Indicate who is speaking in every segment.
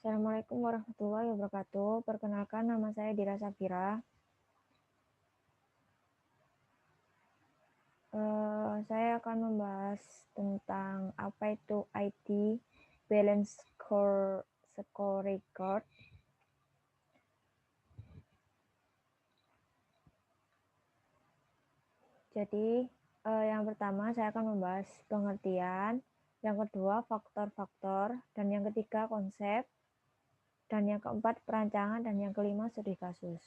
Speaker 1: Assalamualaikum warahmatullahi wabarakatuh. Perkenalkan, nama saya Dira Safira. Saya akan membahas tentang apa itu IT Balance Scorecard. Jadi, yang pertama saya akan membahas pengertian, yang kedua faktor-faktor, dan yang ketiga konsep, dan yang keempat perancangan, dan yang kelima studi kasus.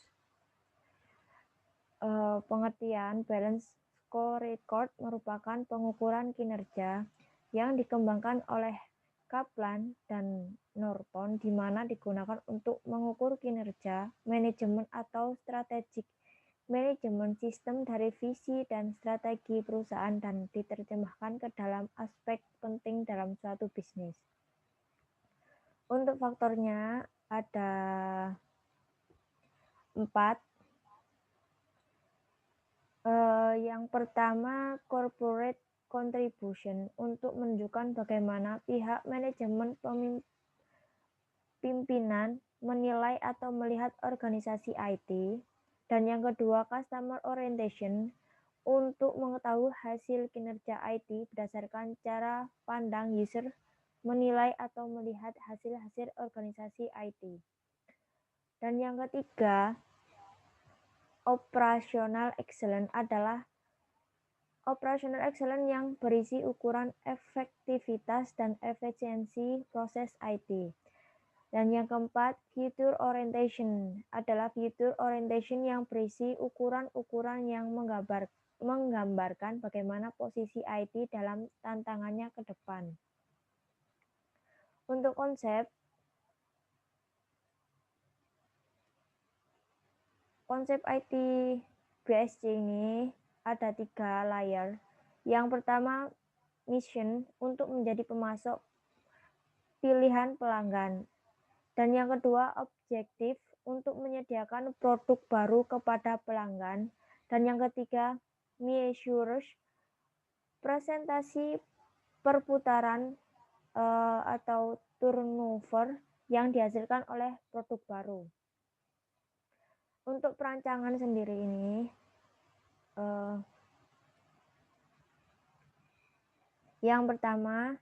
Speaker 1: Pengertian balance scorecard merupakan pengukuran kinerja yang dikembangkan oleh Kaplan dan Norton, di mana digunakan untuk mengukur kinerja, manajemen atau strategik manajemen sistem dari visi dan strategi perusahaan dan diterjemahkan ke dalam aspek penting dalam suatu bisnis. Untuk faktornya ada 4. Yang pertama, corporate contribution, untuk menunjukkan bagaimana pihak manajemen pimpinan menilai atau melihat organisasi IT. Dan yang kedua, customer orientation, untuk mengetahui hasil kinerja IT berdasarkan cara pandang user menilai atau melihat hasil-hasil organisasi IT. Dan yang ketiga, operational excellence adalah operational excellence yang berisi ukuran efektivitas dan efisiensi proses IT. Dan yang keempat, future orientation adalah future orientation yang berisi ukuran-ukuran yang menggambarkan bagaimana posisi IT dalam tantangannya ke depan. Untuk konsep IT BSC ini ada 3 layer. Yang pertama, mission, untuk menjadi pemasok pilihan pelanggan. Dan yang kedua, objektif, untuk menyediakan produk baru kepada pelanggan. Dan yang ketiga, measures, presentasi perputaran atau turnover yang dihasilkan oleh produk baru. Untuk perancangan sendiri ini, yang pertama,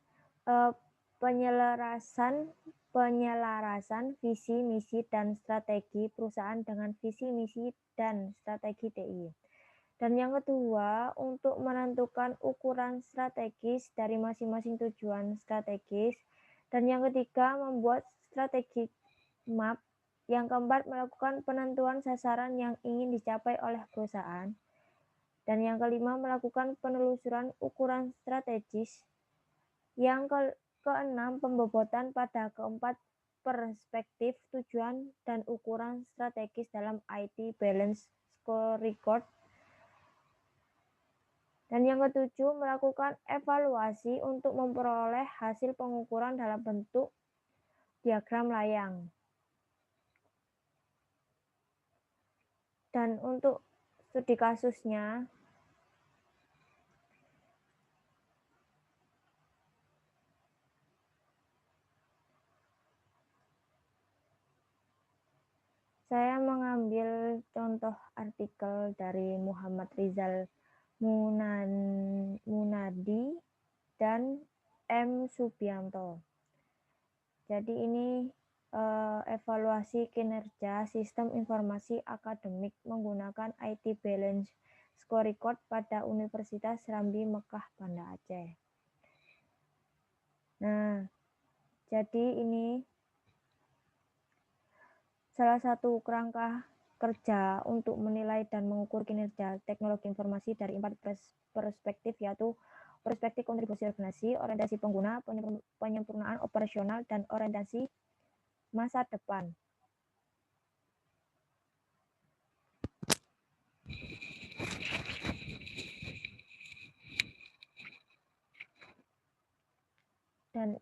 Speaker 1: penyelarasan visi, misi, dan strategi perusahaan dengan visi, misi, dan strategi TI. Dan yang kedua, untuk menentukan ukuran strategis dari masing-masing tujuan strategis. Dan yang ketiga, membuat strategic map. Yang keempat, melakukan penentuan sasaran yang ingin dicapai oleh perusahaan. Dan yang kelima, melakukan penelusuran ukuran strategis. Yang keenam, pembobotan pada keempat perspektif tujuan dan ukuran strategis dalam IT Balance Scorecard. Dan yang ketujuh, melakukan evaluasi untuk memperoleh hasil pengukuran dalam bentuk diagram layang. Dan untuk studi kasusnya, saya mengambil contoh artikel dari Muhammad Rizal Munadi dan M. Subianto. Jadi ini evaluasi kinerja sistem informasi akademik menggunakan IT Balance Scorecard pada Universitas Serambi Mekah, Banda Aceh. Nah, jadi ini salah satu kerangka kerja untuk menilai dan mengukur kinerja teknologi informasi dari 4 perspektif, yaitu perspektif kontribusi organisasi, orientasi pengguna, penyempurnaan operasional, dan orientasi masa depan. Dan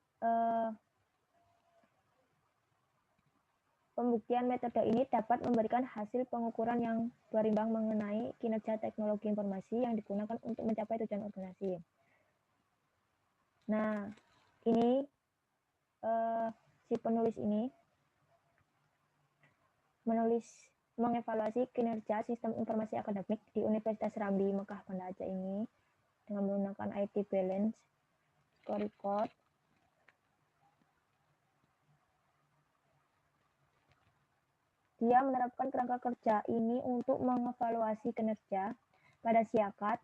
Speaker 1: pembuktian metode ini dapat memberikan hasil pengukuran yang berimbang mengenai kinerja teknologi informasi yang digunakan untuk mencapai tujuan organisasi. Nah, ini si penulis ini mengevaluasi kinerja sistem informasi akademik di Universitas Rambi Mekah Banda Aceh ini dengan menggunakan IT Balance Scorecard. Dia menerapkan kerangka kerja ini untuk mengevaluasi kinerja pada siakat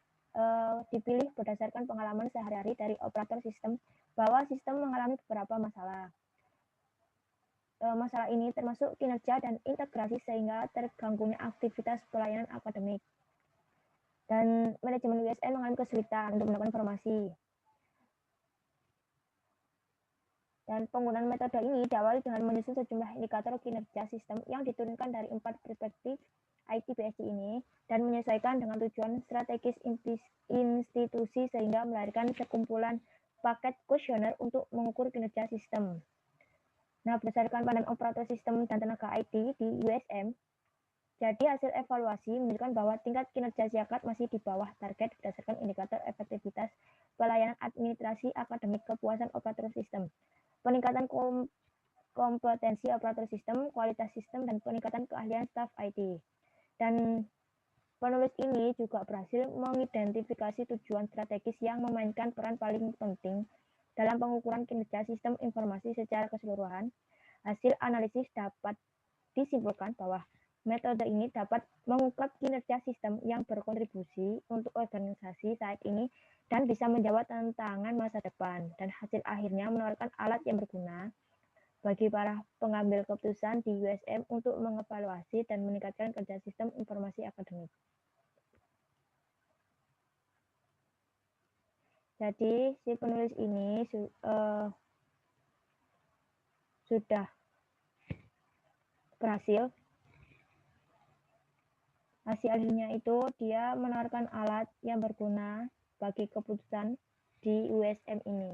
Speaker 1: dipilih berdasarkan pengalaman sehari-hari dari operator sistem bahwa sistem mengalami beberapa masalah. Masalah ini termasuk kinerja dan integrasi sehingga terganggunya aktivitas pelayanan akademik. Dan manajemen USN mengalami kesulitan untuk mendapatkan informasi. Dan penggunaan metode ini diawali dengan menyusun sejumlah indikator kinerja sistem yang diturunkan dari 4 perspektif IT-BSD ini dan menyesuaikan dengan tujuan strategis institusi sehingga melahirkan sekumpulan paket kuesioner untuk mengukur kinerja sistem. Nah, berdasarkan pandangan operator sistem dan tenaga IT di USM, jadi hasil evaluasi menunjukkan bahwa tingkat kinerja siakat masih di bawah target berdasarkan indikator efektivitas pelayanan administrasi akademik, kepuasan operator sistem, peningkatan kompetensi operator sistem, kualitas sistem, dan peningkatan keahlian staf IT. Dan penulis ini juga berhasil mengidentifikasi tujuan strategis yang memainkan peran paling penting dalam pengukuran kinerja sistem informasi secara keseluruhan. Hasil analisis dapat disimpulkan bahwa metode ini dapat mengungkap kinerja sistem yang berkontribusi untuk organisasi saat ini dan bisa menjawab tantangan masa depan. Dan hasil akhirnya menawarkan alat yang berguna bagi para pengambil keputusan di USM untuk mengevaluasi dan meningkatkan kerja sistem informasi akademik. Jadi si penulis ini sudah berhasil. Hasil akhirnya itu dia menawarkan alat yang berguna bagi keputusan di USM ini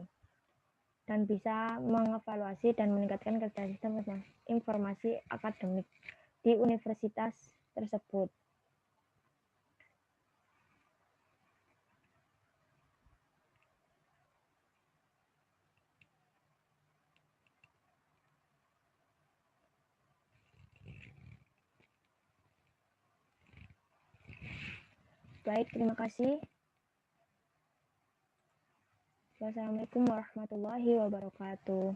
Speaker 1: dan bisa mengevaluasi dan meningkatkan kerja sistem informasi akademik di universitas tersebut. Baik, terima kasih. Wassalamualaikum warahmatullahi wabarakatuh.